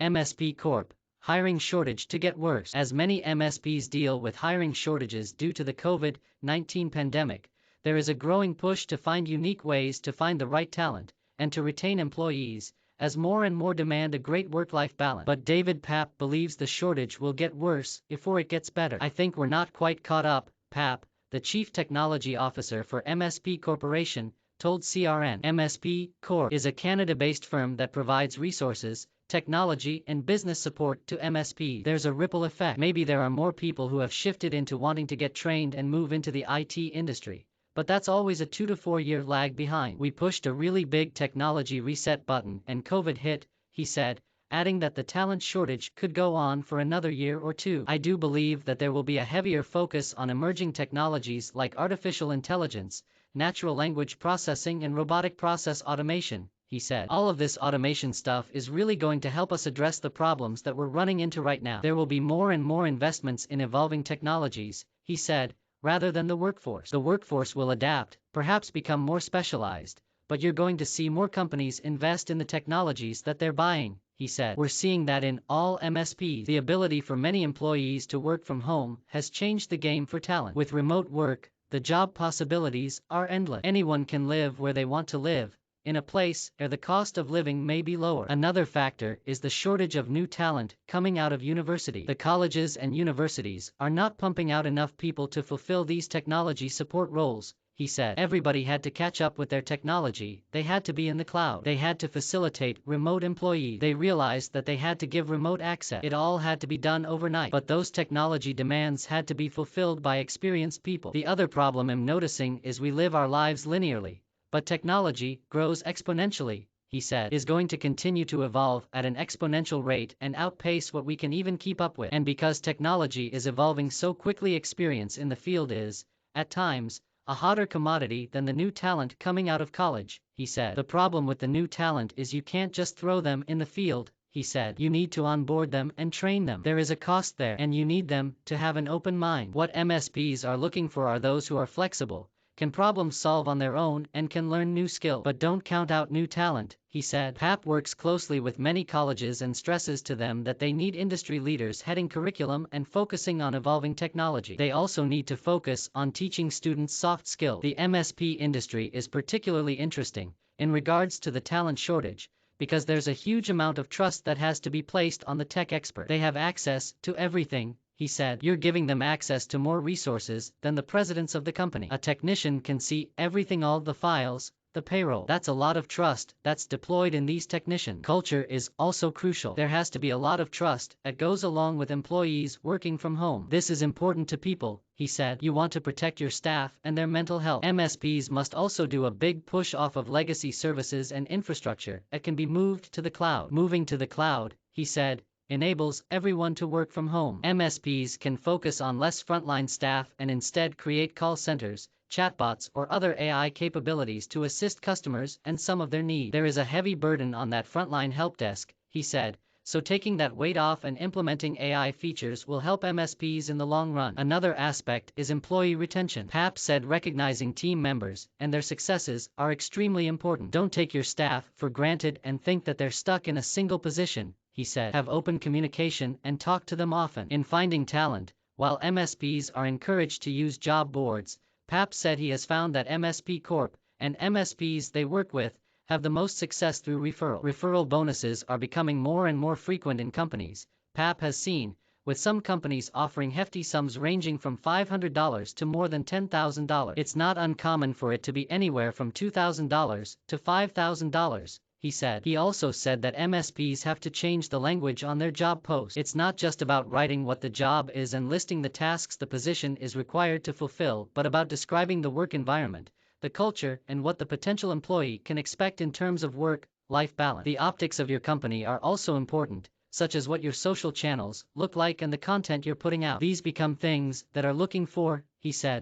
MSP Corp. Hiring shortage to get worse. As many MSPs deal with hiring shortages due to the COVID-19 pandemic, there is a growing push to find unique ways to find the right talent and to retain employees, as more and more demand a great work-life balance. But David Papp believes the shortage will get worse before it gets better. "I think we're not quite caught up," Papp, the Chief Technology Officer for MSP Corporation, told CRN. MSP Corp is a Canada-based firm that provides resources, technology, and business support to MSPs. There's a ripple effect. Maybe there are more people who have shifted into wanting to get trained and move into the IT industry, but that's always a 2 to 4 year lag behind. "We pushed a really big technology reset button and COVID hit," he said, adding that the talent shortage could go on for another year or two. "I do believe that there will be a heavier focus on emerging technologies like artificial intelligence, natural language processing, and robotic process automation," he said. "All of this automation stuff is really going to help us address the problems that we're running into right now. There will be more and more investments in evolving technologies," he said, rather than the workforce. "The workforce will adapt, perhaps become more specialized, but you're going to see more companies invest in the technologies that they're buying," he said. "We're seeing that in all MSPs. The ability for many employees to work from home has changed the game for talent. With remote work, the job possibilities are endless. Anyone can live where they want to live, in a place where the cost of living may be lower." Another factor is the shortage of new talent coming out of university. "The colleges and universities are not pumping out enough people to fulfill these technology support roles," he said. "Everybody had to catch up with their technology, they had to be in the cloud, they had to facilitate remote employees, they realized that they had to give remote access. It all had to be done overnight. But those technology demands had to be fulfilled by experienced people. The other problem I'm noticing is we live our lives linearly, but technology grows exponentially," he said, "is going to continue to evolve at an exponential rate and outpace what we can even keep up with. And because technology is evolving so quickly, experience in the field is, at times, a hotter commodity than the new talent coming out of college," he said. "The problem with the new talent is you can't just throw them in the field," he said. "You need to onboard them and train them. There is a cost there, and you need them to have an open mind. What MSPs are looking for are those who are flexible, can problem solve on their own, and can learn new skills. But don't count out new talent," he said. Papp works closely with many colleges and stresses to them that they need industry leaders heading curriculum and focusing on evolving technology. They also need to focus on teaching students soft skills. The MSP industry is particularly interesting in regards to the talent shortage, because there's a huge amount of trust that has to be placed on the tech expert. "They have access to everything," he said. "You're giving them access to more resources than the presidents of the company. A technician can see everything, all the files, the payroll. That's a lot of trust that's deployed in these technicians." Culture is also crucial. "There has to be a lot of trust that goes along with employees working from home. This is important to people," he said. "You want to protect your staff and their mental health. MSPs must also do a big push off of legacy services and infrastructure that can be moved to the cloud." "Moving to the cloud," he said, "enables everyone to work from home. MSPs can focus on less frontline staff and instead create call centers, chatbots, or other AI capabilities to assist customers and some of their needs. There is a heavy burden on that frontline help desk," he said, "so taking that weight off and implementing AI features will help MSPs in the long run." Another aspect is employee retention. Papp said recognizing team members and their successes are extremely important. "Don't take your staff for granted and think that they're stuck in a single position," he said. "Have open communication and talk to them often." In finding talent, while MSPs are encouraged to use job boards, Papp said he has found that MSP Corp. and MSPs they work with have the most success through referral. Referral bonuses are becoming more and more frequent in companies, Papp has seen, with some companies offering hefty sums ranging from $500 to more than $10,000. "It's not uncommon for it to be anywhere from $2,000 to $5,000. He said. He also said that MSPs have to change the language on their job posts. It's not just about writing what the job is and listing the tasks the position is required to fulfill, but about describing the work environment, the culture, and what the potential employee can expect in terms of work-life balance. The optics of your company are also important, such as what your social channels look like and the content you're putting out. These become things that are looking for," he said.